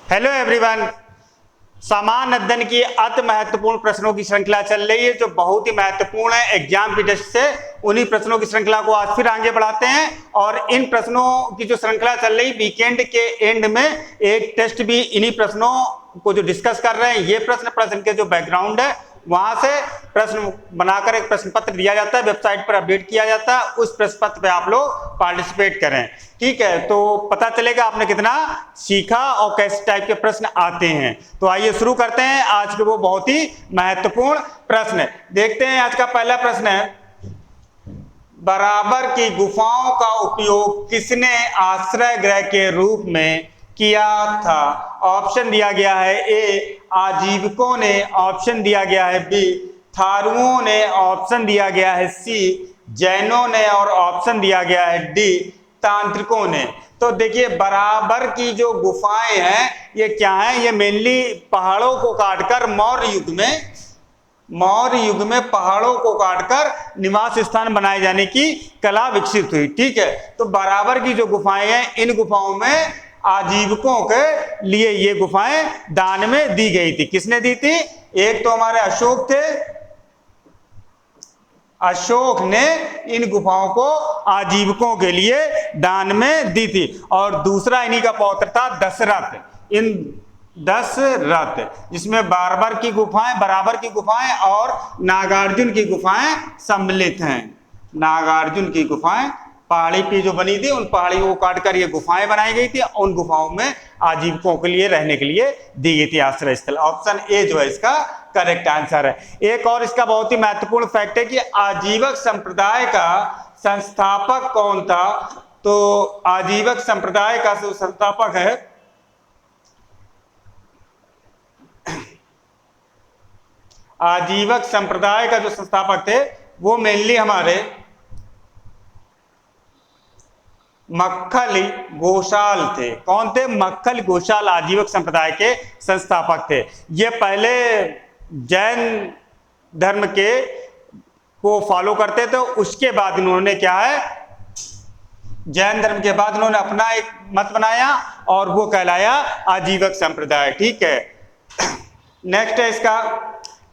Hello everyone. सामान्य अध्ययन की अति महत्वपूर्ण प्रश्नों की श्रृंखला चल रही है जो बहुत ही महत्वपूर्ण है एग्जाम की दृष्टि से। उन्हीं प्रश्नों की श्रृंखला को आज फिर आगे बढ़ाते हैं और इन प्रश्नों की जो श्रृंखला चल रही, वीकेंड के एंड में एक टेस्ट भी इन्हीं प्रश्नों को जो डिस्कस कर रहे हैं। ये प्रश्न के जो बैकग्राउंड है वहां से प्रश्न बनाकर एक प्रश्न पत्र दिया जाता है, वेबसाइट पर अपडेट किया जाता है। उस प्रश्न पत्र पे आप लोग पार्टिसिपेट करें, ठीक है। तो पता चलेगा आपने कितना सीखा और कैसे टाइप के प्रश्न आते हैं। तो आइए शुरू करते हैं आज के वो बहुत ही महत्वपूर्ण प्रश्न। देखते हैं आज का पहला प्रश्न है, बराबर की गुफाओं का उपयोग किसने आश्रय गृह के रूप में किया था? ऑप्शन दिया गया है ए आजीविकों ने, ऑप्शन दिया गया है बी थारुओं ने, ऑप्शन दिया गया है सी जैनों ने और ऑप्शन दिया गया है डी तांत्रिकों ने। तो देखिए बराबर की जो गुफाएं हैं ये क्या है, ये मेनली पहाड़ों को काटकर मौर्य युग में पहाड़ों को काटकर निवास स्थान बनाए जाने की कला विकसित हुई, ठीक है। तो बराबर की जो गुफाएं हैं इन गुफाओं में आजीविकों के लिए ये गुफाएं दान में दी गई थी। किसने दी थी? एक तो हमारे अशोक थे, अशोक ने इन गुफाओं को आजीविकों के लिए दान में दी थी और दूसरा इन्हीं का पौत्र था दशरथ। इन दशरथ जिसमें बराबर की गुफाएं और नागार्जुन की गुफाएं सम्मिलित हैं। नागार्जुन की गुफाएं पहाड़ी की जो बनी थी, उन पहाड़ियों को काटकर ये गुफाएं बनाई गई थी। उन गुफाओं में आजीविकों के लिए रहने के लिए दी गई थी आश्रय स्थल। ऑप्शन ए जो है इसका करेक्ट आंसर है। एक और इसका बहुत ही महत्वपूर्ण फैक्ट है कि आजीवक संप्रदाय का संस्थापक कौन था? तो आजीवक संप्रदाय का जो संस्थापक है आजीवक संप्रदाय का जो संस्थापक थे वो मेनली हमारे मक्खल गोशाल थे। कौन थे? मक्खल गोशाल आजीवक संप्रदाय के संस्थापक थे। ये पहले जैन धर्म के को फॉलो करते थे, उसके बाद इन्होंने क्या है, जैन धर्म के बाद इन्होंने अपना एक मत बनाया और वो कहलाया आजीवक संप्रदाय, ठीक है। नेक्स्ट है इसका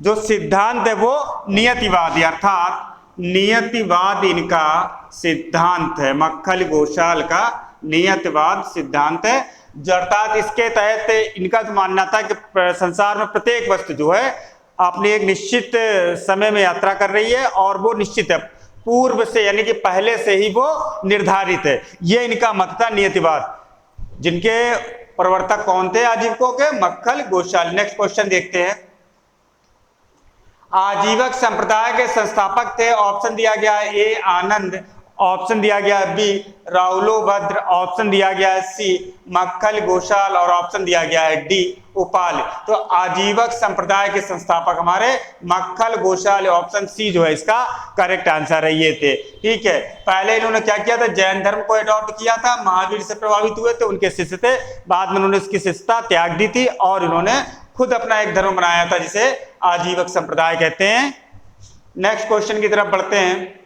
जो सिद्धांत है वो नियतिवादी, अर्थात नियतिवाद इनका सिद्धांत है। मक्खल गोशाल का नियतिवाद सिद्धांत है, जो अर्थात इसके तहत इनका तो मानना था कि संसार में प्रत्येक वस्तु जो है अपने एक निश्चित समय में यात्रा कर रही है और वो निश्चित है, पूर्व से यानी कि पहले से ही वो निर्धारित है। ये इनका मत था नियतिवाद, जिनके प्रवर्तक कौन थे? आजीविकों के मक्खल गोशाल। नेक्स्ट क्वेश्चन देखते हैं। आजीवक संप्रदाय के संस्थापक थे, ऑप्शन दिया गया है ए आनंद, ऑप्शन दिया गया है बी राउलोभद्र, ऑप्शन दिया गया है सी मक्खल गोशाल और ऑप्शन दिया गया है डी उपाल। तो आजीवक संप्रदाय के संस्थापक हमारे मक्खल गोशाल, ऑप्शन सी जो है इसका करेक्ट आंसर है, ये थे, ठीक है। पहले इन्होंने क्या किया था, जैन धर्म को अडॉप्ट किया था, महावीर से प्रभावित हुए थे, उनके शिष्य थे। बाद में उन्होंने इसकी शिष्यता त्याग दी थी और इन्होंने खुद अपना एक धर्म बनाया था जिसे आजीवक संप्रदाय कहते हैं। नेक्स्ट क्वेश्चन की तरफ बढ़ते हैं।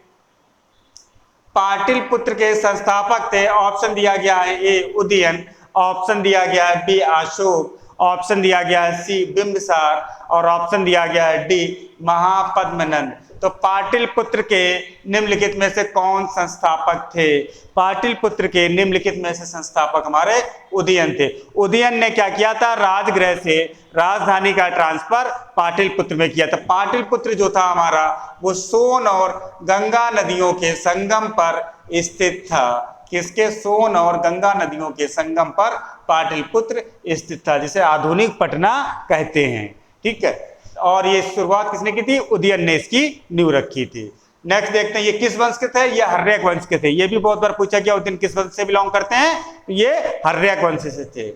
पाटलिपुत्र के संस्थापक थे, ऑप्शन दिया गया है ए उदयन, ऑप्शन दिया गया है बी अशोक, ऑप्शन दिया गया है सी बिंबिसार और ऑप्शन दिया गया है डी महापद्मनंद। तो पाटलिपुत्र के निम्नलिखित में से कौन संस्थापक थे? पाटलिपुत्र के निम्नलिखित में से संस्थापक हमारे उदयन थे। उदयन ने क्या किया था, राजगृह से राजधानी का ट्रांसफर पाटलिपुत्र में किया था। पाटलिपुत्र जो था हमारा वो सोन और गंगा नदियों के संगम पर स्थित था। किसके? सोन और गंगा नदियों के संगम पर पाटलिपुत्र स्थित था, जिसे आधुनिक पटना कहते हैं, ठीक है। और ये शुरुआत किसने की थी? उदयन ने इसकी नींव रखी थी। नेक्स्ट देखते हैं ये किस वंश के थे? ये हर्यक वंश के थे। ये भी बहुत बार पूछा गया उदयन किस वंश से बिलोंग करते हैं? ये हर्यक वंश से थे।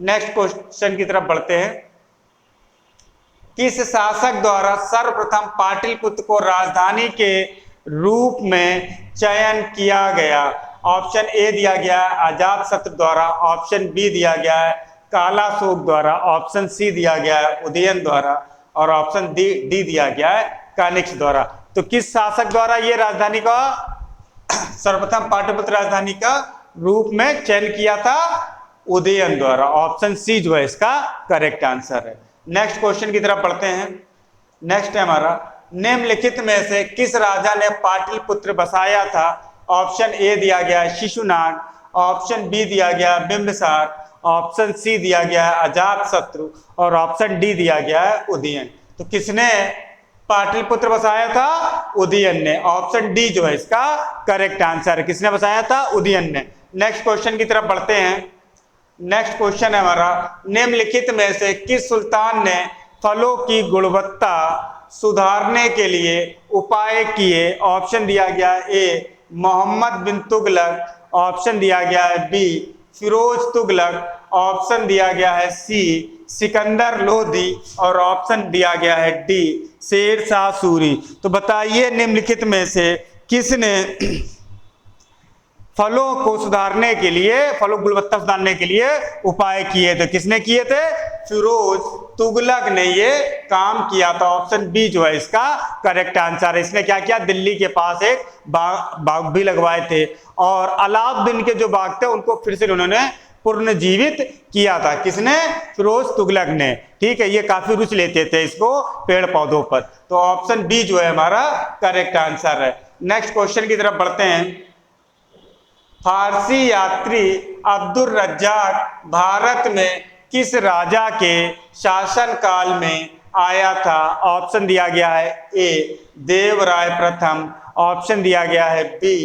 नेक्स्ट क्वेश्चन की तरफ बढ़ते हैं। किस शासक द्वारा सर्वप्रथम पाटलिपुत्र को राजधानी के रूप में चयन किया गया? ऑप्शन ए दिया गया है अजातशत्रु द्वारा, ऑप्शन बी दिया गया है कालाशोक द्वारा, ऑप्शन सी दिया गया है उदयन द्वारा और ऑप्शन डी दिया गया है कनिष्क द्वारा। तो किस शासक द्वारा ये राजधानी का सर्वप्रथम पाटलिपुत्र राजधानी का रूप में चयन किया था? उदयन द्वारा। ऑप्शन सी जो है इसका करेक्ट आंसर है। नेक्स्ट क्वेश्चन की तरफ बढ़ते हैं। नेक्स्ट है हमारा, निम्नलिखित में से किस राजा ने पाटलिपुत्र बसाया था? ऑप्शन ए दिया गया है शिशुनाग, ऑप्शन बी दिया गया है बिंबिसार, ऑप्शन सी दिया गया है अजातशत्रु और ऑप्शन डी दिया गया है उदयन। तो किसने पाटलिपुत्र बसाया था? उदयन ने। ऑप्शन डी जो है इसका करेक्ट आंसर है। किसने बसाया था? उदयन ने। नेक्स्ट क्वेश्चन की तरफ बढ़ते हैं। नेक्स्ट क्वेश्चन है हमारा, निम्नलिखित में से किस सुल्तान ने फलों की गुणवत्ता सुधारने के लिए उपाय किए? ऑप्शन दिया गया है ए मोहम्मद बिन तुगलक, ऑप्शन दिया गया है बी फिरोज तुगलक, ऑप्शन दिया गया है सी सिकंदर लोधी और ऑप्शन दिया गया है डी शेर शाह सूरी। तो बताइए निम्नलिखित में से किसने फलों को सुधारने के लिए, फलों की गुणवत्ता सुधारने के लिए उपाय किए थे? किसने किए थे? फिरोज तुगलक ने ये काम किया था। ऑप्शन बी जो है इसका करेक्ट आंसर है। इसने क्या किया? दिल्ली के पास एक बाग भी लगवाए थे और अलाउद्दीन के जो बाग थे उनको फिर से उन्होंने पुनर्जीवित किया था। किसने? फिरोज तुगलक ने। ठीक है, ये काफी रुचि लेते थे इसको पेड़ पौधों पर। तो ऑप्शन बी जो है हमारा करेक्ट आंसर है। नेक्स्ट क्वेश्चन की तरफ बढ़ते हैं। फारसी यात्री अब्दुल रज्जाक भारत में किस राजा के शासन काल में आया था? ऑप्शन दिया गया है ए देवराय प्रथम, ऑप्शन दिया गया है बी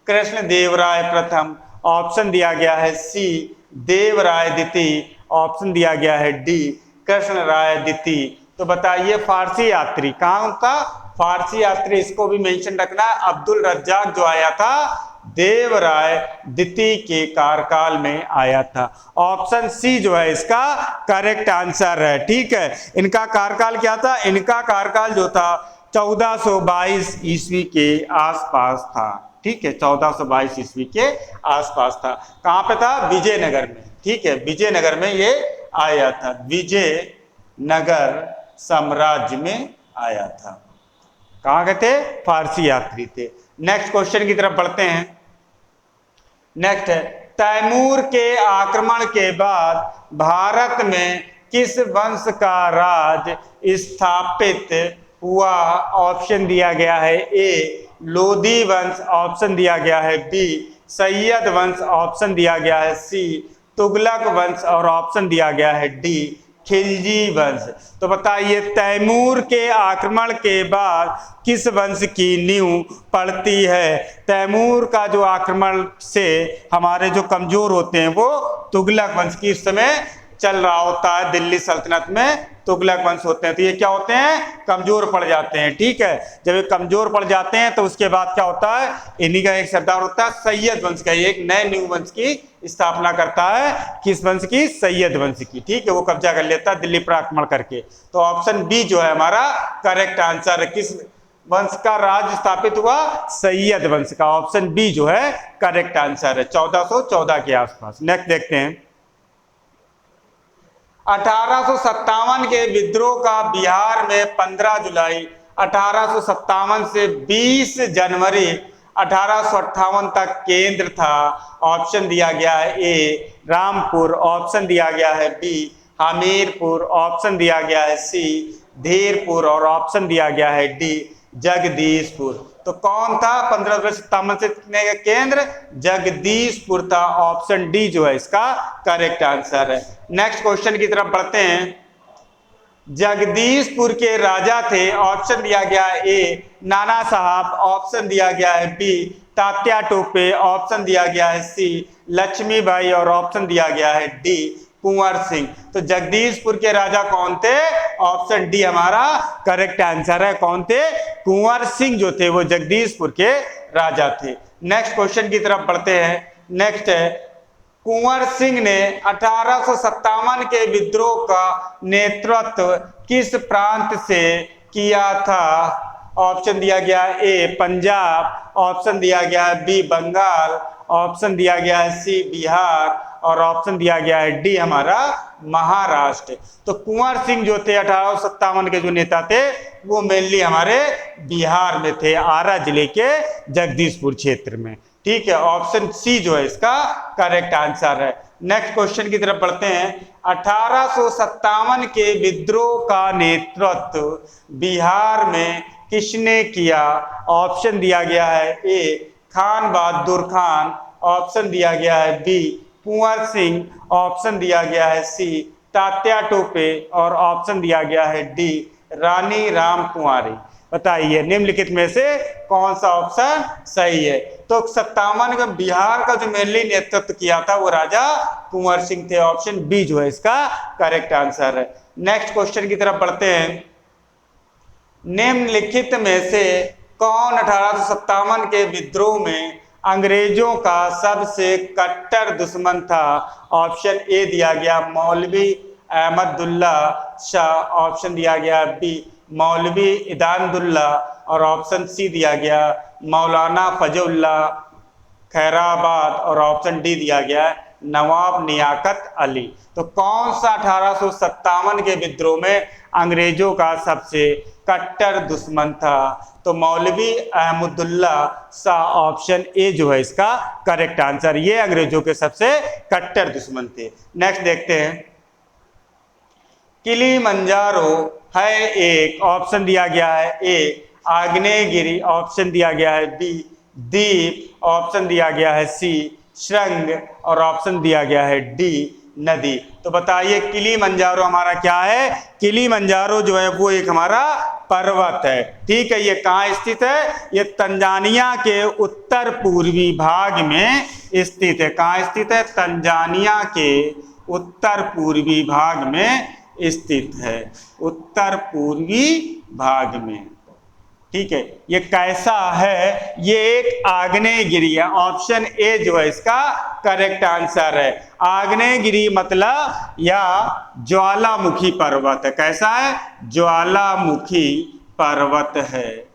कृष्ण देवराय प्रथम, ऑप्शन दिया गया है सी देवराय द्वितीय, ऑप्शन दिया गया है डी कृष्ण राय द्वितीय। तो बताइए फारसी यात्री कहाँ था? फारसी यात्री, इसको भी मेंशन रखना, अब्दुल रज्जाक जो आया था देवराय द्वितीय के कार्यकाल में आया था। ऑप्शन सी जो है इसका करेक्ट आंसर है। ठीक है, इनका कार्यकाल क्या था? इनका कार्यकाल जो था 1422 ईस्वी के आसपास था। ठीक है, 1422 ईस्वी के आसपास था। कहां पे था? विजयनगर में। ठीक है, विजयनगर में ये आया था, विजयनगर साम्राज्य में आया था। कहां गए थे? फारसी यात्री थे। नेक्स्ट क्वेश्चन की तरफ बढ़ते हैं। नेक्स्ट है, तैमूर के आक्रमण के बाद भारत में किस वंश का राज स्थापित हुआ? ऑप्शन दिया गया है ए लोधी वंश, ऑप्शन दिया गया है बी सैयद वंश, ऑप्शन दिया गया है सी तुगलक वंश और ऑप्शन दिया गया है डी खिलजी वंश। तो बताइए तैमूर के आक्रमण के बाद किस वंश की नींव पड़ती है? तैमूर का जो आक्रमण से हमारे जो कमजोर होते हैं वो तुगलक वंश की इस समय चल रहा होता है। दिल्ली सल्तनत में तुगलक वंश होते हैं, तो ये क्या होते हैं? कमजोर पड़ जाते हैं। ठीक है, जब ये कमजोर पड़ जाते हैं तो उसके बाद क्या होता है? इन्हीं का एक सरदार होता है सैयद वंश का, एक नए न्यू वंश की स्थापना करता है। किस वंश की? सैयद वंश की। ठीक है, वो कब्जा कर लेता है दिल्ली पर आक्रमण करके। तो ऑप्शन बी जो है हमारा करेक्ट आंसर है। किस वंश का राज स्थापित हुआ? सैयद वंश का। ऑप्शन बी जो है करेक्ट आंसर है, 1414 के आसपास। नेक्स्ट देखते हैं। 1857 के विद्रोह का बिहार में 15 जुलाई 1857 से 20 जनवरी 1858 तक केंद्र था। ऑप्शन दिया गया है ए रामपुर, ऑप्शन दिया गया है बी हमीरपुर, ऑप्शन दिया गया है सी धीरपुर और ऑप्शन दिया गया है डी जगदीशपुर। तो कौन था 1557 से केंद्र? जगदीशपुर था। ऑप्शन डी जो है इसका करेक्ट आंसर है। नेक्स्ट क्वेश्चन की तरफ बढ़ते हैं। जगदीशपुर के राजा थे, ऑप्शन दिया गया है ए नाना साहब, ऑप्शन दिया गया है बी तात्या टोपे, ऑप्शन दिया गया है सी लक्ष्मीबाई और ऑप्शन दिया गया है डी कुंवर सिंह। तो जगदीशपुर के राजा कौन थे? ऑप्शन डी हमारा करेक्ट आंसर है। कौन थे? कुंवर सिंह जो थे वो जगदीशपुर के राजा थे। नेक्स्ट क्वेश्चन की तरफ बढ़ते हैं। नेक्स्ट है, कुंवर सिंह ने 1857 के विद्रोह का नेतृत्व किस प्रांत से किया था? ऑप्शन दिया गया ए पंजाब, ऑप्शन दिया गया है बी बंगाल, ऑप्शन दिया गया है सी बिहार और ऑप्शन दिया गया है डी हमारा महाराष्ट्र। तो कुंवर सिंह जो थे 1857 के जो नेता थे वो मेनली हमारे बिहार में थे, आरा जिले के जगदीशपुर क्षेत्र में। ठीक है, ऑप्शन सी जो है इसका करेक्ट आंसर है। नेक्स्ट क्वेश्चन की तरफ बढ़ते हैं। 1857 के विद्रोह का नेतृत्व बिहार में किसने किया? ऑप्शन दिया गया है ए खान बहादुर खान, ऑप्शन दिया गया है बी कुंवर सिंह, ऑप्शन दिया गया है सी तात्या टोपे और ऑप्शन दिया गया है डी रानी रामकुमारी। बताइए निम्नलिखित में से कौन सा ऑप्शन सही है? तो 57 में बिहार का जो मेनली नेतृत्व किया था वो राजा कुंवर सिंह थे। ऑप्शन बी जो है इसका करेक्ट आंसर है। नेक्स्ट क्वेश्चन की तरफ बढ़ते हैं। निम्नलिखित में से कौन 1857 के विद्रोह में अंग्रेजों का सबसे कट्टर दुश्मन था? ऑप्शन ए दिया गया मौलवी अहमदुल्ला शाह, ऑप्शन दिया गया बी मौलवी इदानदुल्ला और ऑप्शन सी दिया गया मौलाना फजलुल्लाह खैराबाद और ऑप्शन डी दिया गया नवाब लियाकत अली। तो कौन सा 1857 के विद्रोह में अंग्रेजों का सबसे कट्टर दुश्मन था? तो मौलवी अहमदुल्ला शाह, ऑप्शन ए जो है इसका करेक्ट आंसर। ये अंग्रेजों के सबसे कट्टर दुश्मन थे। नेक्स्ट देखते हैं। किलिमंजारो है एक, ऑप्शन दिया गया है ए आग्नेयगिरी, ऑप्शन दिया गया है बी द्वीप, ऑप्शन दिया गया है सी श्रृंग और ऑप्शन दिया गया है डी नदी। तो बताइए किलिमंजारो हमारा क्या है? किलिमंजारो जो है वो एक हमारा पर्वत है। ठीक है, ये कहाँ स्थित है? ये तंजानिया के उत्तर पूर्वी भाग में स्थित है। कहाँ स्थित है? तंजानिया के उत्तर पूर्वी भाग में स्थित है, उत्तर पूर्वी भाग में। ठीक है, ये कैसा है? ये एक आग्नेयगिरी है। ऑप्शन ए जो है इसका करेक्ट आंसर है। आग्नेयगिरी मतलब या ज्वालामुखी पर्वत है। कैसा है? ज्वालामुखी पर्वत है,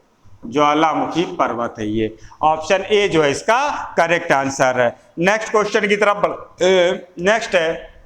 ज्वालामुखी पर्वत है ये। ऑप्शन ए जो है इसका करेक्ट आंसर है। नेक्स्ट क्वेश्चन की तरफ नेक्स्ट है।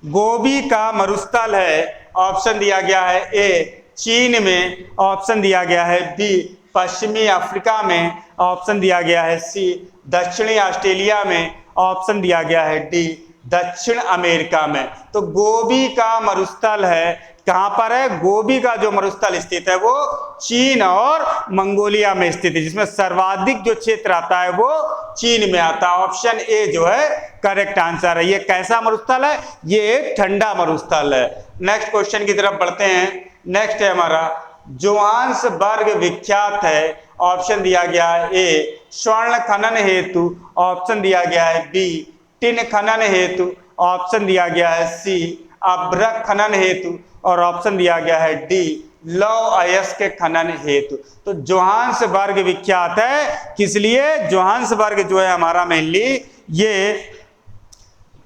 गोबी का मरुस्थल है, ऑप्शन दिया गया है ए चीन में, ऑप्शन दिया गया है बी पश्चिमी अफ्रीका में, ऑप्शन दिया गया है सी दक्षिणी ऑस्ट्रेलिया में, ऑप्शन दिया गया है डी दक्षिण अमेरिका में। तो गोबी का मरुस्थल है, कहां पर है? गोबी का जो मरुस्थल स्थित है वो चीन और मंगोलिया में स्थित है, जिसमें सर्वाधिक जो क्षेत्र आता है वो चीन में आता है। ऑप्शन ए जो है करेक्ट आंसर है। ये कैसा मरुस्थल है? ये एक ठंडा मरुस्थल है। नेक्स्ट क्वेश्चन की तरफ बढ़ते हैं। नेक्स्ट है हमारा जोहान्सबर्ग विख्यात है, ऑप्शन दिया गया है ए स्वर्ण खनन हेतु, ऑप्शन दिया गया है बी टिन खनन हेतु, ऑप्शन दिया गया है सी अभ्रक खनन हेतु और ऑप्शन दिया गया है डी लौह अयस्क के खनन हेतु। तो जोहान्सबर्ग विख्यात है किस लिए? जोहान्सबर्ग जो है हमारा मेनली ये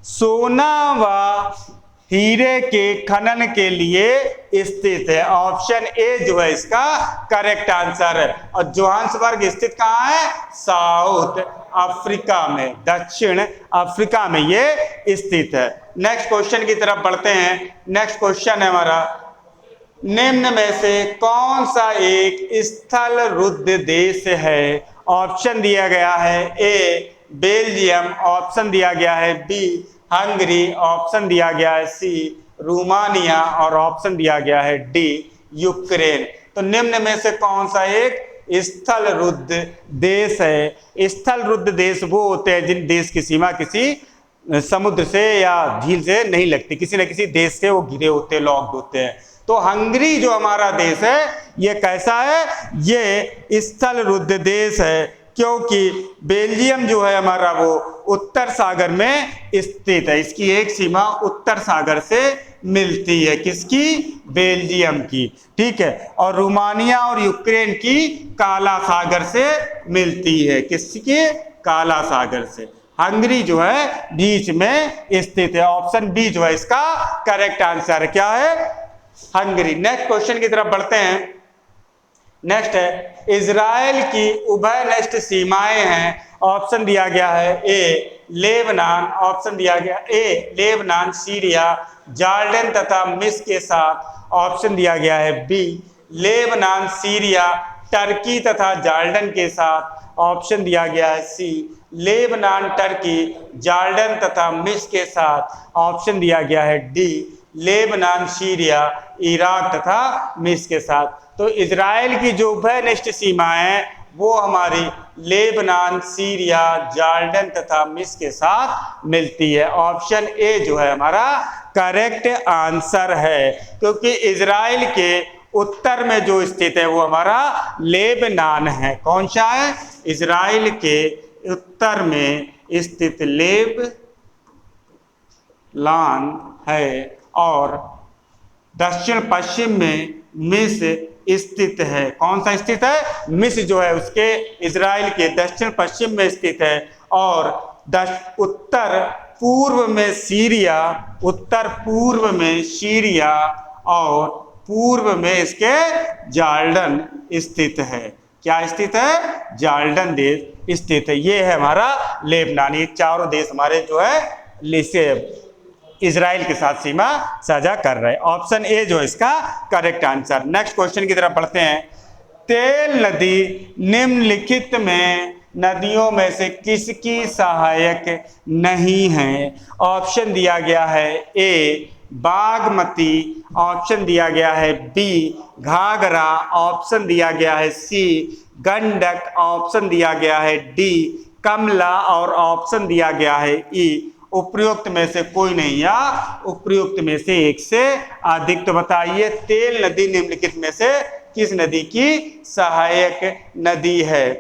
सोना व हीरे के खनन के लिए स्थित है। ऑप्शन ए जो है इसका करेक्ट आंसर है। और जोहान्सबर्ग स्थित कहाँ है? साउथ अफ्रीका में, दक्षिण अफ्रीका में ये स्थित है। नेक्स्ट क्वेश्चन की तरफ बढ़ते हैं। नेक्स्ट क्वेश्चन है हमारा निम्न में से कौन सा एक स्थल रुद्ध देश है? ऑप्शन दिया गया है ए बेल्जियम, ऑप्शन दिया गया है बी हंगरी, ऑप्शन दिया गया है सी रोमानिया और ऑप्शन दिया गया है डी यूक्रेन। तो निम्न में से कौन सा एक स्थल रुद्ध देश है? स्थल रुद्ध देश वो होते हैं जिन देश की सीमा किसी समुद्र से या झील से नहीं लगती, किसी न किसी देश से वो घिरे होते हैं, लॉक्ड होते हैं। तो हंगरी जो हमारा देश है ये कैसा है? ये स्थल रुद्ध देश है, क्योंकि बेल्जियम जो है हमारा वो उत्तर सागर में स्थित है। इसकी एक सीमा उत्तर सागर से मिलती है, किसकी? बेल्जियम की। ठीक है, और रोमानिया और यूक्रेन की काला सागर से मिलती है, किसके? काला सागर से। हंगरी जो है बीच में स्थित है। ऑप्शन बी जो है इसका करेक्ट आंसर क्या है? हंगरी। नेक्स्ट क्वेश्चन की तरफ बढ़ते हैं। नेक्स्ट है इजराइल की उभयनिष्ठ सीमाएं हैं, ऑप्शन दिया गया है ए लेबनान, ऑप्शन दिया गया ए लेबनान सीरिया जॉर्डन तथा मिस्र के साथ, ऑप्शन दिया गया है बी लेबनान सीरिया टर्की तथा जॉर्डन के साथ, ऑप्शन दिया गया है सी लेबनान, टर्की, जॉर्डन तथा मिस्र के साथ। ऑप्शन दिया गया है डी, लेबनान, सीरिया, इराक तथा मिस्र के साथ। तो इजराइल की जो उभयनिष्ठ सीमाएं हैं वो हमारी लेबनान, सीरिया, जॉर्डन तथा मिस्र के साथ मिलती है। ऑप्शन ए जो है हमारा करेक्ट आंसर है, क्योंकि इजराइल के उत्तर में जो स्थित है वो हमारा लेबनान है। कौन सा है? इजराइल के उत्तर में स्थित लेबनान है, और दक्षिण पश्चिम में मिस्र स्थित है। कौन सा स्थित है? मिस्र जो है उसके इजराइल के दक्षिण पश्चिम में स्थित है, और उत्तर पूर्व में सीरिया, उत्तर पूर्व में सीरिया और पूर्व में इसके जॉर्डन स्थित है। क्या स्थित है? जॉर्डन देश स्थित है। ये है हमारा लेबनान। ये चारों देश हमारे जो है इजराइल के साथ सीमा साझा कर रहे हैं। ऑप्शन ए जो है इसका करेक्ट आंसर। नेक्स्ट क्वेश्चन की तरफ बढ़ते हैं। तेल नदी निम्नलिखित में नदियों में से किसकी सहायक नहीं है? ऑप्शन दिया गया है ए बागमती, ऑप्शन दिया गया है बी घाघरा, ऑप्शन दिया गया है सी गंडक, ऑप्शन दिया गया है डी कमला, और ऑप्शन दिया गया है ई उपयुक्त में से कोई नहीं, या उपयुक्त में से एक से अधिक। तो बताइए तेल नदी निम्नलिखित में से किस नदी की सहायक नदी है?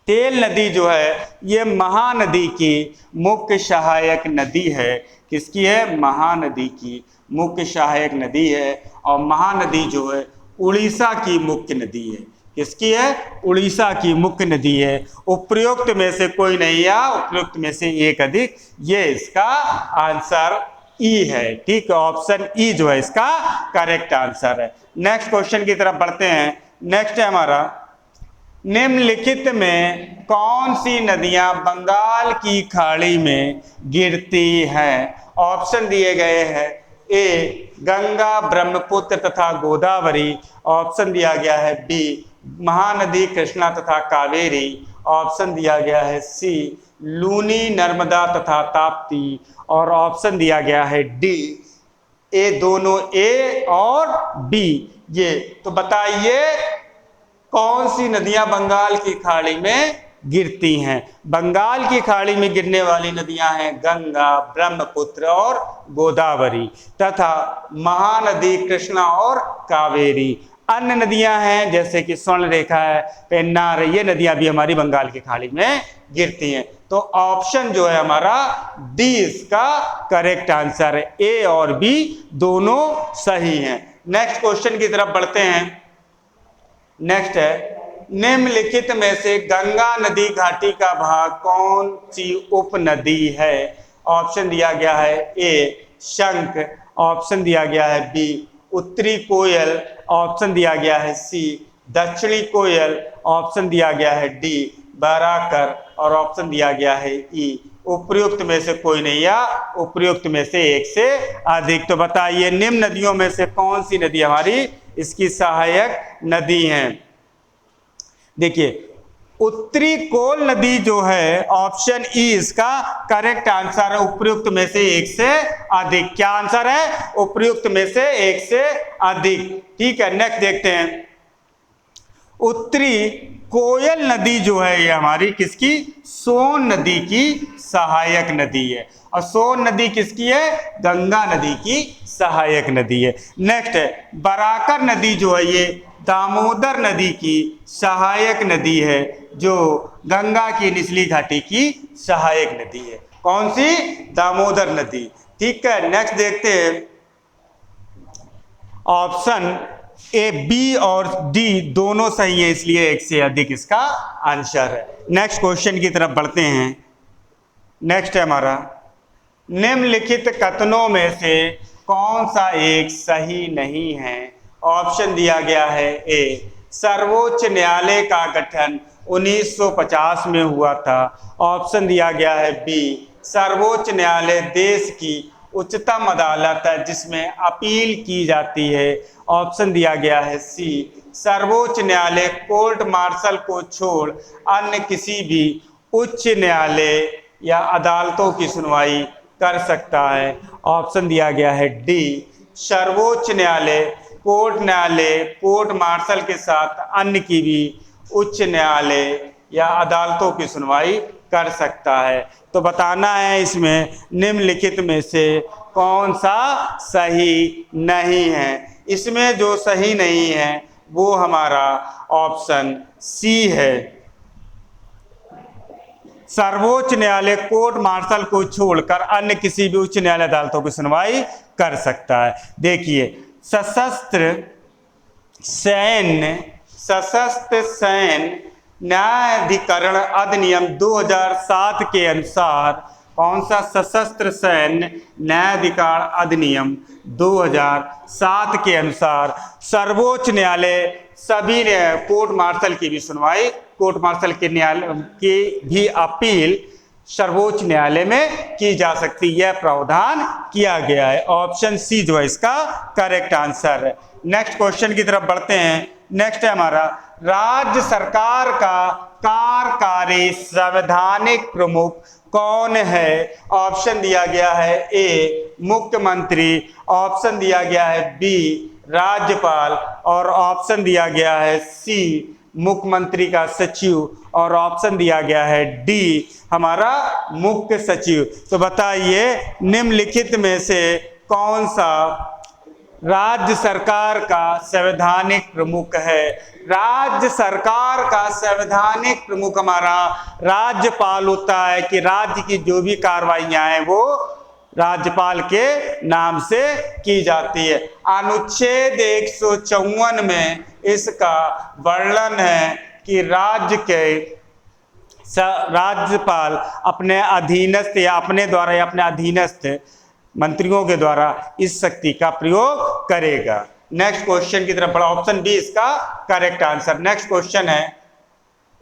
तेल नदी जो है ये महानदी की मुख्य सहायक नदी है। किसकी है? महानदी की मुख्य सहायक नदी है। और महानदी जो है उड़ीसा की मुख्य नदी है। किसकी है? उड़ीसा की मुख्य नदी है। उपयुक्त में से कोई नहीं, या उपयुक्त में से एक अधिक। ये इसका आंसर ई है। ठीक है, ऑप्शन ई जो है इसका करेक्ट आंसर है। नेक्स्ट क्वेश्चन की तरफ बढ़ते हैं। नेक्स्ट है हमारा, निम्नलिखित में कौन सी नदियां बंगाल की खाड़ी में गिरती हैं? ऑप्शन दिए गए हैं ए गंगा, ब्रह्मपुत्र तथा गोदावरी, ऑप्शन दिया गया है बी महानदी, कृष्णा तथा कावेरी, ऑप्शन दिया गया है सी लूनी, नर्मदा तथा ताप्ती, और ऑप्शन दिया गया है डी ए दोनों ए और बी। ये तो बताइए कौन सी नदियां बंगाल की खाड़ी में गिरती हैं? बंगाल की खाड़ी में गिरने वाली नदियां हैं गंगा, ब्रह्मपुत्र और गोदावरी, तथा महानदी, कृष्णा और कावेरी। अन्य नदियां हैं जैसे कि स्वर्ण रेखा है, पेन्नार, ये नदियां भी हमारी बंगाल की खाड़ी में गिरती हैं। तो ऑप्शन जो है हमारा डी इसका करेक्ट आंसर है। ए और बी दोनों सही हैं। नेक्स्ट क्वेश्चन की तरफ बढ़ते हैं। नेक्स्ट है, निम्नलिखित में से गंगा नदी घाटी का भाग कौन सी उप नदी है? ऑप्शन दिया गया है ए शंख, ऑप्शन दिया गया है बी उत्तरी कोयल, ऑप्शन दिया गया है सी दक्षिणी कोयल, ऑप्शन दिया गया है डी बराकर, और ऑप्शन दिया गया है ई उपयुक्त में से कोई नहीं, या उपयुक्त में से एक से अधिक। तो बताइए निम्न नदियों में से कौन सी नदी हमारी इसकी सहायक नदी है? देखिए उत्तरी कोल नदी जो है ऑप्शन ई इसका करेक्ट आंसर है। उपयुक्त में से एक से अधिक। क्या आंसर है? उपयुक्त में से एक से अधिक। ठीक है, नेक्स्ट देखते हैं। उत्तरी कोयल नदी जो है ये हमारी किसकी? सोन नदी की सहायक नदी है। और सोन नदी किसकी है? गंगा नदी की सहायक नदी है। नेक्स्ट है बराकर नदी जो है ये दामोदर नदी की सहायक नदी है, जो गंगा की निचली घाटी की सहायक नदी है। कौन सी? दामोदर नदी। ठीक है, नेक्स्ट देखते हैं। ऑप्शन ए बी और डी दोनों सही है, इसलिए एक से अधिक इसका आंसर है। नेक्स्ट क्वेश्चन की तरफ बढ़ते हैं। नेक्स्ट है हमारा, निम्नलिखित कथनों में से कौन सा एक सही नहीं है? ऑप्शन दिया गया है ए सर्वोच्च न्यायालय का गठन 1950 में हुआ था, ऑप्शन दिया गया है बी सर्वोच्च न्यायालय देश की उच्चतम अदालत है जिसमें अपील की जाती है, ऑप्शन दिया गया है सी सर्वोच्च न्यायालय कोर्ट मार्शल को छोड़ अन्य किसी भी उच्च न्यायालय या अदालतों की सुनवाई कर सकता है। ऑप्शन दिया गया है डी, सर्वोच्च न्यायालय, कोर्ट मार्शल के साथ अन्य की भी उच्च न्यायालय या अदालतों की सुनवाई कर सकता है। तो बताना है इसमें निम्नलिखित में से कौन सा सही नहीं है। इसमें जो सही नहीं है वो हमारा ऑप्शन सी है। सर्वोच्च न्यायालय कोर्ट मार्शल को छोड़कर अन्य किसी भी उच्च न्यायालय अदालतों की सुनवाई कर सकता है। देखिए, सशस्त्र सैन्य न्यायाधिकरण अधिनियम 2007 के अनुसार, कौन सा? सशस्त्र सैन्य न्यायाधिकरण अधिनियम 2007 के अनुसार सर्वोच्च न्यायालय सभी कोर्ट मार्शल की भी सुनवाई, कोर्ट मार्शल के न्यायालय की भी अपील सर्वोच्च न्यायालय में की जा सकती है। यह प्रावधान किया गया है। ऑप्शन सी जो है इसका करेक्ट आंसर है। नेक्स्ट क्वेश्चन की तरफ बढ़ते हैं। नेक्स्ट है हमारा, राज्य सरकार का कार्यकारी संवैधानिक प्रमुख कौन है? ऑप्शन दिया गया है ए, मुख्यमंत्री, ऑप्शन दिया गया है बी, राज्यपाल, और ऑप्शन दिया गया है सी, मुख्यमंत्री का सचिव, और ऑप्शन दिया गया है डी, हमारा मुख्य सचिव। तो बताइए निम्नलिखित में से कौन सा राज्य सरकार का संवैधानिक प्रमुख है? राज्य सरकार का संवैधानिक प्रमुख हमारा राज्यपाल होता है कि राज्य की जो भी कार्रवाइयां हैं वो राज्यपाल के नाम से की जाती है। अनुच्छेद 154 में इसका वर्णन है कि राज्यपाल अपने अधीनस्थ या अपने द्वारा या अपने अधीनस्थ मंत्रियों के द्वारा इस शक्ति का प्रयोग करेगा। नेक्स्ट क्वेश्चन की तरफ बढ़ा। ऑप्शन बी इसका करेक्ट आंसर। नेक्स्ट क्वेश्चन है,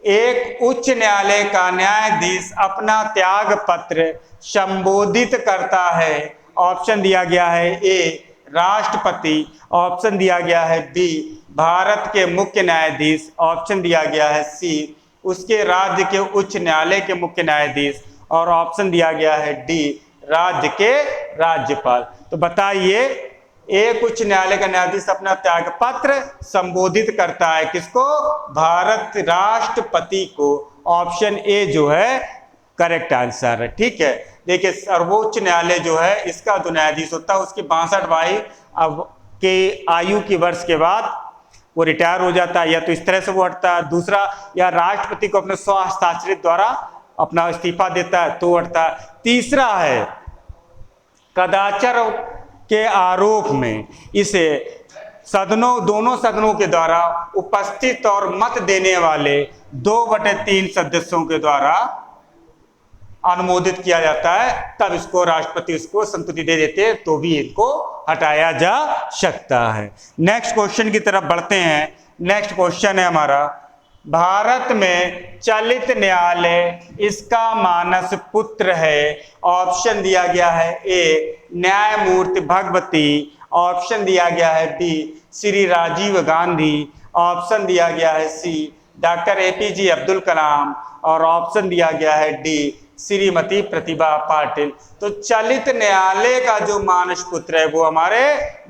एक उच्च न्यायालय का न्यायाधीश अपना त्याग पत्र संबोधित करता है। ऑप्शन दिया गया है ए, राष्ट्रपति, ऑप्शन दिया गया है बी, भारत के मुख्य न्यायाधीश, ऑप्शन दिया गया है सी, उसके राज्य के उच्च न्यायालय के मुख्य न्यायाधीश, और ऑप्शन दिया गया है डी, राज्य के राज्यपाल। तो बताइए, एक उच्च न्यायालय का न्यायाधीश अपना त्याग पत्र संबोधित करता है किसको? भारत राष्ट्रपति को। ऑप्शन ए जो है करेक्ट आंसर है। ठीक है, देखिए सर्वोच्च न्यायालय जो है इसका जो न्यायाधीश होता है उसकी 62 अब के आयु की वर्ष के बाद वो रिटायर हो जाता है, या तो इस तरह से वो हटता है, दूसरा या राष्ट्रपति को अपने स्व हस्ताक्षरित द्वारा अपना इस्तीफा देता है तो हटता है, तीसरा है कदाचार के आरोप में इसे दोनों सदनों के द्वारा उपस्थित और मत देने वाले 2/3 सदस्यों के द्वारा अनुमोदित किया जाता है, तब इसको राष्ट्रपति उसको संस्तुति दे देते हैं तो भी इनको हटाया जा सकता है। नेक्स्ट क्वेश्चन की तरफ बढ़ते हैं। नेक्स्ट क्वेश्चन है हमारा, भारत में चलित न्यायालय इसका मानस पुत्र है। ऑप्शन दिया गया है ए, न्यायमूर्ति भगवती, ऑप्शन दिया गया है बी, श्री राजीव गांधी, ऑप्शन दिया गया है सी, डॉक्टर एपीजे अब्दुल कलाम, और ऑप्शन दिया गया है डी, श्रीमती प्रतिभा पाटिल। तो चलित न्यायालय का जो मानस पुत्र है वो हमारे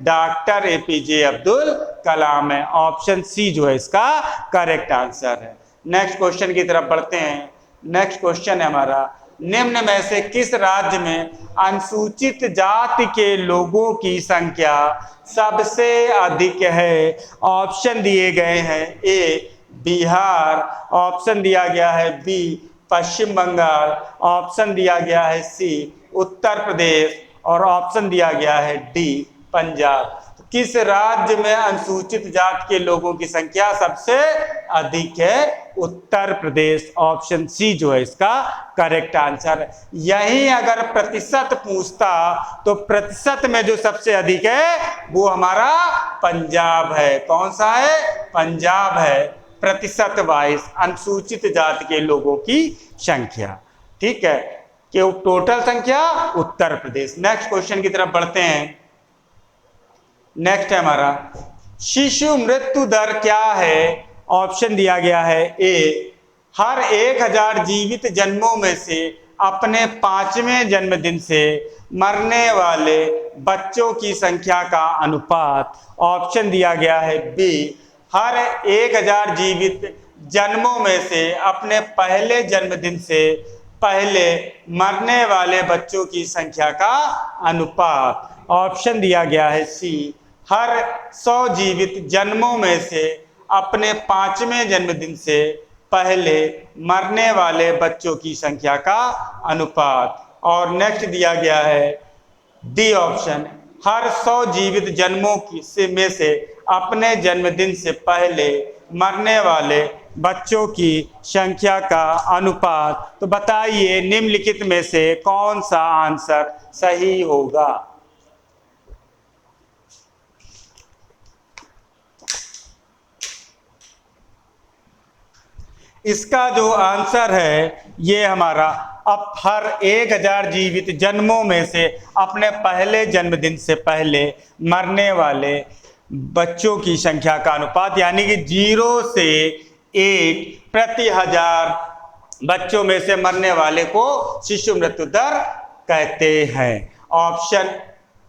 डॉक्टर एपीजे अब्दुल कलाम है। ऑप्शन सी जो है इसका करेक्ट आंसर है। नेक्स्ट क्वेश्चन की तरफ बढ़ते हैं। नेक्स्ट क्वेश्चन है हमारा, निम्न में से किस राज्य में अनुसूचित जाति के लोगों की संख्या सबसे अधिक है? ऑप्शन दिए गए हैं ए, बिहार, ऑप्शन दिया गया है बी, पश्चिम बंगाल, ऑप्शन दिया गया है सी, उत्तर प्रदेश, और ऑप्शन दिया गया है डी, पंजाब। तो किस राज्य में अनुसूचित जाति के लोगों की संख्या सबसे अधिक है? उत्तर प्रदेश। ऑप्शन सी जो है इसका करेक्ट आंसर है। यही अगर प्रतिशत पूछता तो प्रतिशत में जो सबसे अधिक है वो हमारा पंजाब है। कौन सा है? पंजाब है, प्रतिशत वाइज अनुसूचित जाति के लोगों की संख्या। ठीक है, कि टोटल संख्या उत्तर प्रदेश। नेक्स्ट क्वेश्चन की तरफ बढ़ते हैं। नेक्स्ट है हमारा, शिशु मृत्यु दर क्या है? ऑप्शन दिया गया है ए, हर 1000 जीवित जन्मों में से अपने 5वें जन्मदिन से मरने वाले बच्चों की संख्या का अनुपात। ऑप्शन दिया गया है बी, हर 1000 जीवित जन्मों में से अपने पहले जन्मदिन से पहले मरने वाले बच्चों की संख्या का अनुपात। ऑप्शन दिया गया है सी, हर 100 जीवित जन्मों में से अपने 5वें जन्मदिन से पहले मरने वाले बच्चों की संख्या का अनुपात। और नेक्स्ट दिया गया है डी ऑप्शन, हर 100 जीवित जन्मों में से अपने जन्मदिन से पहले मरने वाले बच्चों की संख्या का अनुपात। तो बताइए निम्नलिखित में से कौन सा आंसर सही होगा। इसका जो आंसर है ये हमारा, अब हर 1000 जीवित जन्मों में से अपने पहले जन्मदिन से पहले मरने वाले बच्चों की संख्या का अनुपात, यानी कि 0 से 1 प्रति 1000 बच्चों में से मरने वाले को शिशु मृत्यु दर कहते हैं। ऑप्शन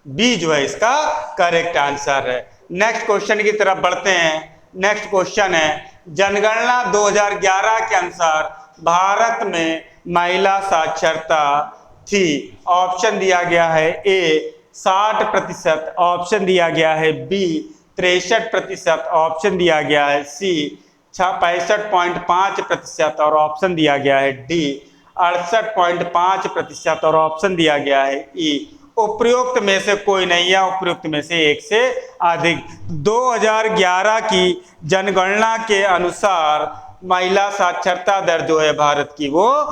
बी जो है इसका करेक्ट आंसर है। नेक्स्ट क्वेश्चन की तरफ बढ़ते हैं। नेक्स्ट क्वेश्चन है, जनगणना 2011 के अनुसार भारत में महिला साक्षरता थी। ऑप्शन दिया गया है ए 60%, ऑप्शन दिया गया है बी 63%, ऑप्शन दिया गया है सी 65.5% और ऑप्शन दिया गया है डी 68.5% और ऑप्शन दिया गया है ई उपयुक्त में से कोई नहीं है, उपयुक्त में से एक से अधिक। 2011 की जनगणना के अनुसार महिला साक्षरता दर जो है भारत की वो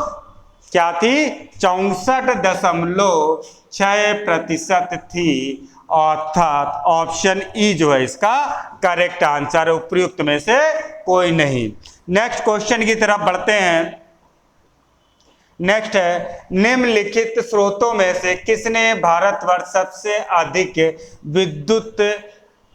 क्या थी, 64.6% थी। अर्थात ऑप्शन ई जो है इसका करेक्ट आंसर है, उपयुक्त में से कोई नहीं। नेक्स्ट क्वेश्चन की तरफ बढ़ते हैं। नेक्स्ट है, निम्नलिखित स्रोतों में से किसने भारतवर्ष सबसे अधिक विद्युत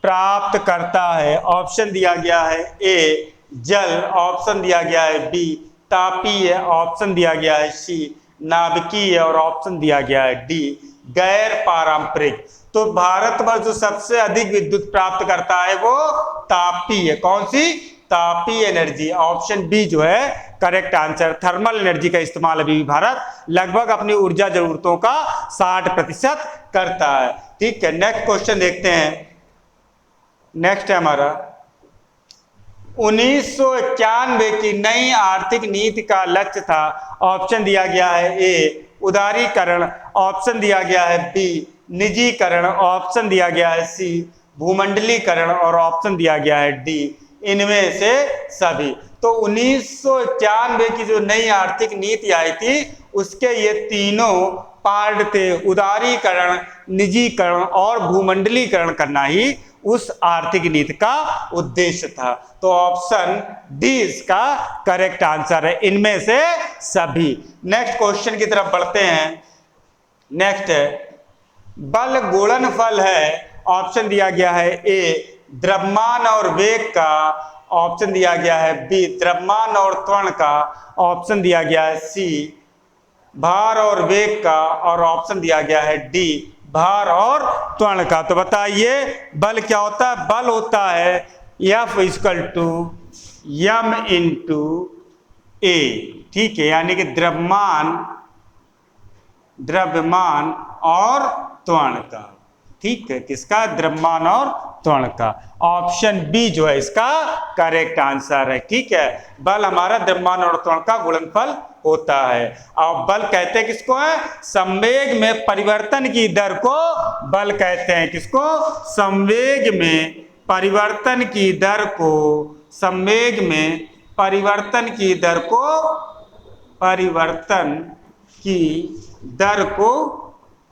प्राप्त करता है। ऑप्शन दिया गया है ए जल, ऑप्शन दिया गया है बी तापीय, ऑप्शन दिया गया है सी नाभिकीय और ऑप्शन दिया गया है डी गैर पारंपरिक। तो भारतवर्ष जो सबसे अधिक विद्युत प्राप्त करता है वो तापीय, कौन सी, तापीय एनर्जी। ऑप्शन बी जो है करेक्ट आंसर। थर्मल एनर्जी का इस्तेमाल अभी भी भारत लगभग अपनी ऊर्जा जरूरतों का 60% करता है। ठीक है, नेक्स्ट क्वेश्चन देखते हैं। नेक्स्ट है हमारा 1991 की नई आर्थिक नीति का लक्ष्य था। ऑप्शन दिया गया है ए उदारीकरण, ऑप्शन दिया गया है बी निजीकरण, ऑप्शन दिया गया है सी भूमंडलीकरण और ऑप्शन दिया गया है डी इनमें से सभी। तो 1991 की जो नई आर्थिक नीति आई थी उसके ये तीनों पार्ट थे, उदारीकरण, निजीकरण और भूमंडलीकरण करना ही उस आर्थिक नीति का उद्देश्य था। तो ऑप्शन डी इसका करेक्ट आंसर है, इनमें से सभी। नेक्स्ट क्वेश्चन की तरफ बढ़ते हैं। नेक्स्ट है, बल गुणनफल है। ऑप्शन दिया गया है ए द्रव्यमान और वेग का, ऑप्शन दिया गया है बी द्रव्यमान और त्वरण का, ऑप्शन दिया गया है सी भार और वेग का और ऑप्शन दिया गया है डी भार और त्वरण का। तो बताइए बल क्या होता है। बल होता है F = m × a। ठीक है, यानी कि द्रव्यमान और त्वरण का। ठीक है, किसका, द्रव्यमान और त्वरण का। ऑप्शन बी जो है इसका करेक्ट आंसर है। ठीक है, बल हमारा द्रव्यमान और त्वरण का गुणनफल होता है। और बल कहते हैं किसको है, संवेग में परिवर्तन की दर को बल कहते हैं। किसको, संवेग में परिवर्तन की दर को, संवेग में परिवर्तन की दर को, परिवर्तन की दर को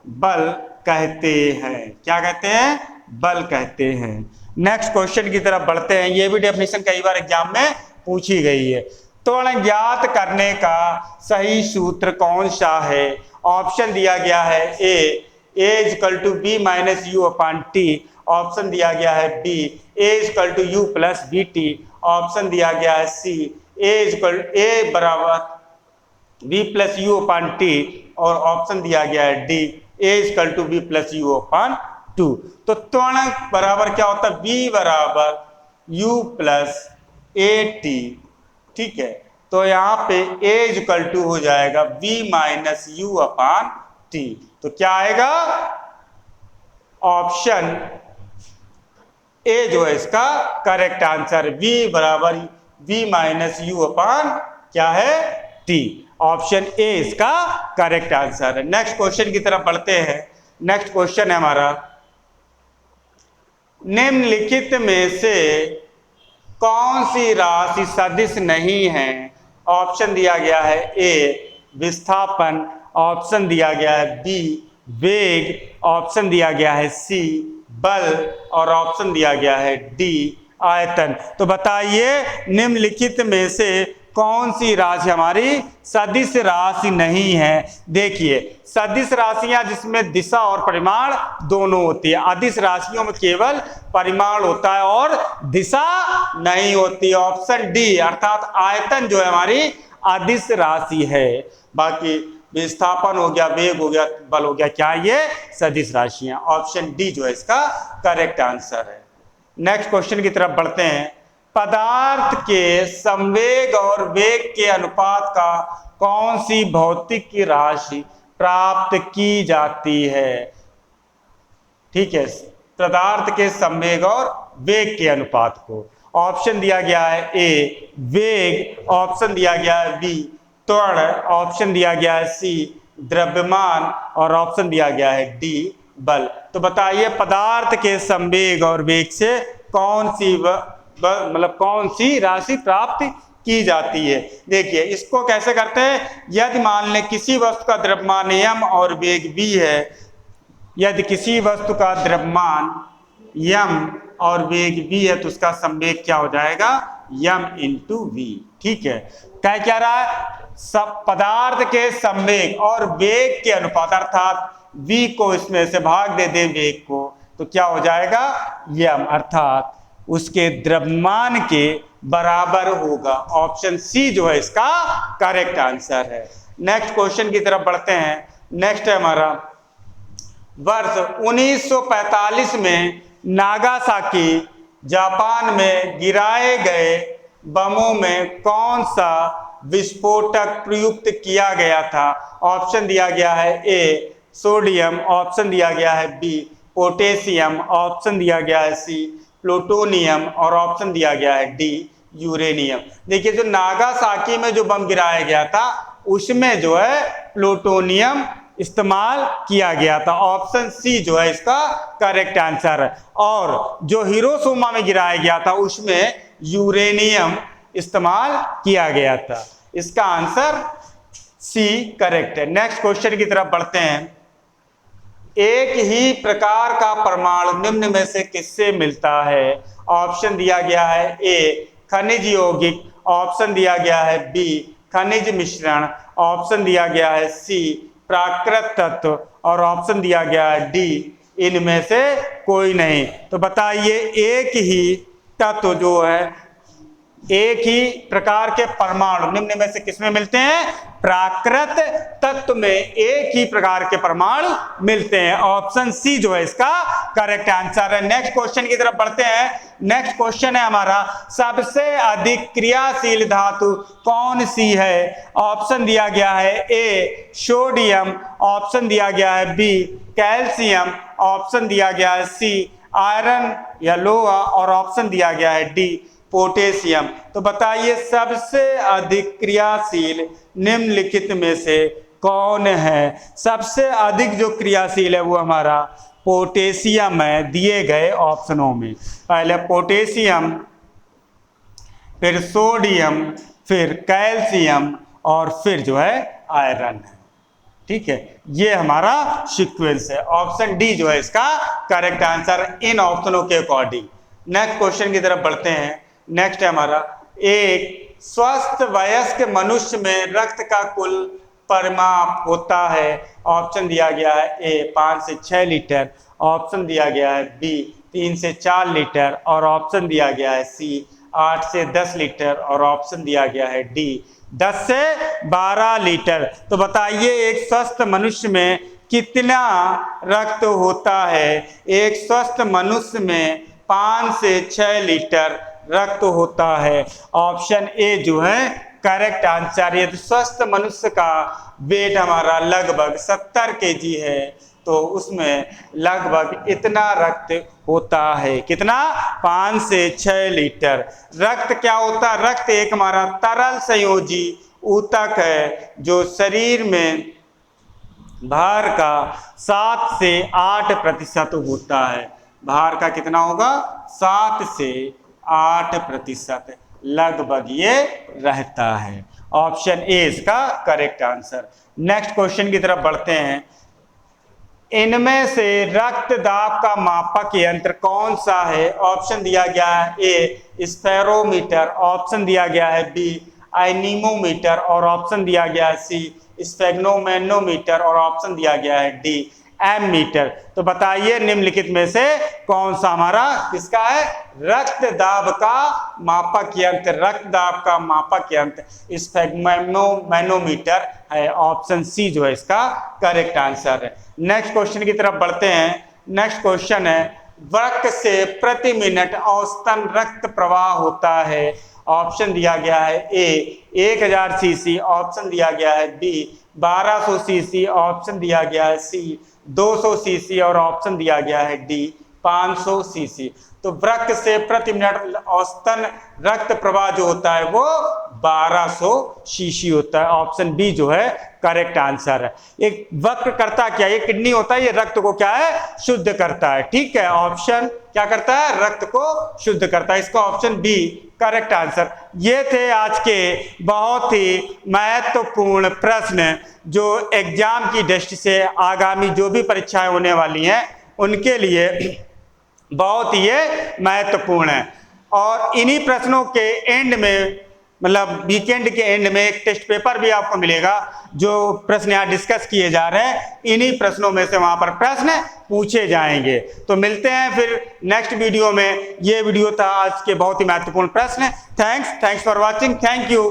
बल कहते हैं। क्या कहते हैं, बल कहते हैं। नेक्स्ट क्वेश्चन की तरफ बढ़ते हैं। ये भी डेफिनेशन कई बार एग्जाम में पूछी गई है। त्वरण ज्ञात करने का सही सूत्र कौन सा है। ऑप्शन दिया गया है ए = b - u/t, ऑप्शन दिया गया है B a = u + bt, option दिया गया है सी ए बराबर v plus u upon t, और ऑप्शन दिया गया है D a equal to v plus u upon 2। तो त्वरण बराबर क्या होता है, v बराबर u प्लस ए टी। ठीक है, तो यहाँ पे a इजकल टू हो जाएगा v minus you upon T. तो क्या आएगा, ऑप्शन ए जो है इसका करेक्ट आंसर, v बराबर v माइनस यू अपान क्या है टी। ऑप्शन ए इसका करेक्ट आंसर है। नेक्स्ट क्वेश्चन की तरफ बढ़ते हैं। नेक्स्ट क्वेश्चन है हमारा, निम्नलिखित में से कौन सी राशि सदिश नहीं है। ऑप्शन दिया गया है ए विस्थापन, ऑप्शन दिया गया है बी वेग, ऑप्शन दिया गया है सी बल, और ऑप्शन दिया गया है डी आयतन। तो बताइए निम्नलिखित में से कौन सी राशि हमारी सदिश राशि नहीं है। देखिए सदिश राशियां जिसमें दिशा और परिमाण दोनों होती है, अदिश राशियों में केवल परिमाण होता है और दिशा नहीं होती। ऑप्शन डी अर्थात आयतन जो है हमारी अदिश राशि है। बाकी विस्थापन हो गया, वेग हो गया, बल हो गया, क्या ये सदिश राशियां। ऑप्शन डी जो है इसका करेक्ट आंसर है। नेक्स्ट क्वेश्चन की तरफ बढ़ते हैं। पदार्थ के संवेग और वेग के अनुपात का कौन सी भौतिक राशि प्राप्त की जाती है। ठीक है, पदार्थ के संवेग और वेग के अनुपात को ऑप्शन दिया गया है ए वेग, ऑप्शन दिया गया है बी त्वरण, ऑप्शन दिया गया है सी द्रव्यमान, और ऑप्शन दिया गया है डी बल। तो बताइए पदार्थ के संवेग और वेग से कौन सी मतलब कौन सी राशि प्राप्त की जाती है। देखिए इसको कैसे करते हैं, यदि मान लें किसी वस्तु का द्रव्यमान m और वेग v है, यदि किसी वस्तु का द्रव्यमान m और वेग v है तो उसका संवेग क्या हो जाएगा m इंटू v। ठीक है, क्या रहा है, सब पदार्थ के संवेग और वेग के अनुपात अर्थात v को इसमें से भाग दे दे वेग को, तो क्या हो जाएगा m अर्थात उसके द्रव्यमान के बराबर होगा। ऑप्शन सी जो है इसका करेक्ट आंसर है। नेक्स्ट क्वेश्चन की तरफ बढ़ते हैं। नेक्स्ट है हमारा, वर्ष 1945 में नागासाकी जापान में गिराए गए बमों में कौन सा विस्फोटक प्रयुक्त किया गया था। ऑप्शन दिया गया है ए सोडियम, ऑप्शन दिया गया है बी पोटेशियम, ऑप्शन दिया गया है सी प्लूटोनियम, और ऑप्शन दिया गया है डी यूरेनियम। देखिए जो नागासाकी में जो बम गिराया गया था उसमें जो है प्लूटोनियम इस्तेमाल किया गया था। ऑप्शन सी जो है इसका करेक्ट आंसर है। और जो हिरोशिमा में गिराया गया था उसमें यूरेनियम इस्तेमाल किया गया था। इसका आंसर सी करेक्ट है। नेक्स्ट क्वेश्चन की तरफ बढ़ते हैं। एक ही प्रकार का परमाणु निम्न में से किससे मिलता है। ऑप्शन दिया गया है ए खनिज यौगिक, ऑप्शन दिया गया है बी खनिज मिश्रण, ऑप्शन दिया गया है सी प्राकृत तत्व, और ऑप्शन दिया गया है डी इनमें से कोई नहीं। तो बताइए एक ही तत्व जो है, एक ही प्रकार के परमाणु निम्न में से किसमें मिलते हैं, प्राकृत तत्व में एक ही प्रकार के परमाणु मिलते हैं। ऑप्शन सी जो है इसका करेक्ट आंसर है। नेक्स्ट क्वेश्चन की तरफ बढ़ते हैं। नेक्स्ट क्वेश्चन है हमारा, सबसे अधिक क्रियाशील धातु कौन सी है। ऑप्शन दिया गया है ए सोडियम, ऑप्शन दिया गया है बी कैल्शियम, ऑप्शन दिया गया है सी आयरन या लोहा, और ऑप्शन दिया गया है डी पोटेशियम। तो बताइए सबसे अधिक क्रियाशील निम्नलिखित में से कौन है। सबसे अधिक जो क्रियाशील है वो हमारा पोटेशियम है दिए गए ऑप्शनों में। पहले पोटेशियम, फिर सोडियम, फिर कैल्शियम, और फिर जो है आयरन है। ठीक है, ये हमारा सीक्वेंस है। ऑप्शन डी जो है इसका करेक्ट आंसर इन ऑप्शनों के अकॉर्डिंग। नेक्स्ट क्वेश्चन की तरफ बढ़ते हैं। नेक्स्ट है हमारा, एक स्वस्थ वयस्क मनुष्य में रक्त का कुल परिमाप होता है। ऑप्शन दिया गया है ए 5 से 6 लीटर, ऑप्शन दिया गया है बी 3 से 4 लीटर, और ऑप्शन दिया गया है सी 8 से 10 लीटर और ऑप्शन दिया गया है डी 10 से 12 लीटर। तो बताइए एक स्वस्थ मनुष्य में कितना रक्त होता है? एक स्वस्थ मनुष्य में 5 से 6 लीटर रक्त होता है। ऑप्शन ए जो है करेक्ट आंसर। यदि स्वस्थ मनुष्य का वेट हमारा लगभग 70 केजी है तो उसमें लगभग इतना रक्त होता है। कितना? 5 से 6 लीटर। रक्त क्या होता है? रक्त एक हमारा तरल संयोजी ऊतक है जो शरीर में भार का 7 से 8% होता है। भार का कितना होगा? 7 से 8% लगभग ये रहता है। ऑप्शन ए इसका करेक्ट आंसर। नेक्स्ट क्वेश्चन की तरफ बढ़ते हैं। इनमें से रक्त दाब का मापक यंत्र कौन सा है? ऑप्शन दिया गया है ए स्पेरोमीटर, ऑप्शन दिया गया है बी एनीमोमीटर और ऑप्शन दिया गया है सी स्फेग्नोमेनोमीटर और ऑप्शन दिया गया है डी एम मीटर। तो बताइए निम्नलिखित में से कौन सा हमारा किसका है? रक्त दाब का मापक यंत्र। रक्त दाब का मापक यंत्र स्फेग्नोमेनोमीटर है। ऑप्शन सी जो है इसका करेक्ट आंसर है। नेक्स्ट क्वेश्चन की तरफ बढ़ते हैं। नेक्स्ट क्वेश्चन है वृक्क से प्रति मिनट औसतन रक्त प्रवाह होता है। ऑप्शन दिया गया है ए 1000 सीसी, ऑप्शन दिया गया है बी 1200 सीसी, ऑप्शन दिया गया है सी 200 सीसी और ऑप्शन दिया गया है डी 500 सीसी। तो वृक्क से प्रति मिनट औसतन रक्त प्रवाह जो होता है वो 1200 सीसी होता है। ऑप्शन बी जो है करेक्ट आंसर है। एक वक्र करता क्या? ये किडनी होता है, ये रक्त को क्या है? शुद्ध करता है। ठीक है, ऑप्शन क्या करता है? रक्त को शुद्ध करता है। इसका ऑप्शन बी करेक्ट आंसर। ये थे आज के बहुत ही महत्वपूर्ण प्रश्न जो एग्जाम की दृष्टि से आगामी जो भी परीक्षाएं होने वाली हैं उनके लिए बहुत ही महत्वपूर्ण है। और इन्हीं प्रश्नों के एंड में मतलब वीकेंड के एंड में एक टेस्ट पेपर भी आपको मिलेगा। जो प्रश्न यहाँ डिस्कस किए जा रहे हैं इन्हीं प्रश्नों में से वहां पर प्रश्न पूछे जाएंगे। तो मिलते हैं फिर नेक्स्ट वीडियो में। ये वीडियो था आज के बहुत ही महत्वपूर्ण प्रश्न। Thanks for watching. Thank you.